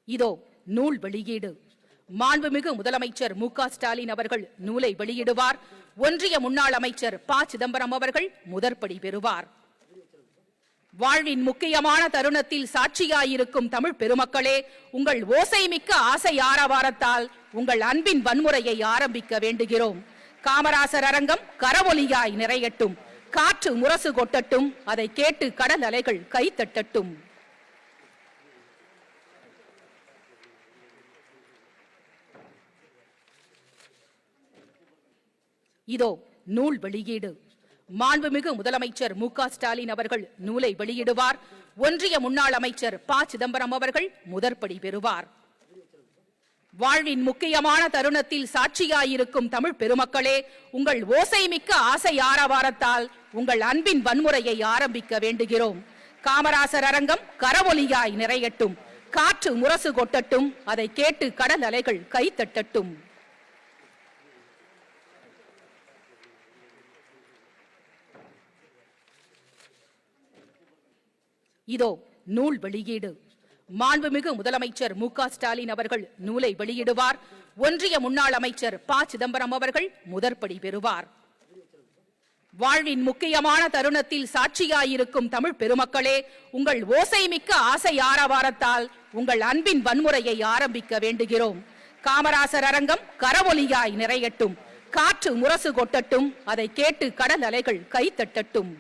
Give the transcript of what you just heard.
இதோ நூல் வெளியீடு. மாண்புமிகு முதலமைச்சர் மு.க. ஸ்டாலின் அவர்கள் நூலை வெளியிடுவார். ஒன்றிய முன்னாள் அமைச்சர் ப. சிதம்பரம் அவர்கள் முதற்படி பெறுவார். வாழ்வின் முக்கியமான தருணத்தில் சாட்சியாயிருக்கும் தமிழ் பெருமக்களே, உங்கள் ஓசைமிக்க ஆசை ஆரவாரத்தால் உங்கள் அன்பின் வன்முறையை ஆரம்பிக்க வேண்டுகிறோம். காமராசர் அரங்கம் கரவொலியாய் நிறையட்டும், காற்று முரசு கொட்டட்டும், அதை கேட்டு கடல் அலைகள் கைத்தட்டட்டும். இதோ நூல் வெளியீடு. மாண்புமிகு முதலமைச்சர் மு.க. ஸ்டாலின் அவர்கள் நூலை வெளியிடுவார். ஒன்றிய முன்னாள் அமைச்சர் ப. சிதம்பரம் அவர்கள் முதற்படி பெறுவார். வாழ்வின் முக்கியமான தருணத்தில் சாட்சியாயிருக்கும் தமிழ் பெருமக்களே, உங்கள் ஓசைமிக்க ஆசை ஆரவாரத்தால் உங்கள் அன்பின் வன்முறையை ஆரம்பிக்க வேண்டுகிறோம். காமராசர் அரங்கம் கரவொலியாய் நிறையட்டும், காற்று முரசு கொட்டட்டும், அதை கேட்டு கடல் அலைகள் கைத்தட்டட்டும். இதோ நூல் வெளியீடு. மாண்புமிகு முதலமைச்சர் மு.க. ஸ்டாலின் அவர்கள் நூலை வெளியிடுவார். ஒன்றிய முன்னாள் அமைச்சர் ப. சிதம்பரம் அவர்கள் முதற்படி பெறுவார். வாழ்வின் முக்கியமான தருணத்தில் சாட்சியாயிருக்கும் தமிழ் பெருமக்களே, உங்கள் ஓசைமிக்க ஆசை ஆரவாரத்தால் உங்கள் அன்பின் வன்முறையை ஆரம்பிக்க வேண்டுகிறோம். காமராசர் அரங்கம் கரவொலியாய் நிறையட்டும், காற்று முரசு கொட்டட்டும், அதை கேட்டு கடல் அலைகள் கைத்தட்டட்டும்.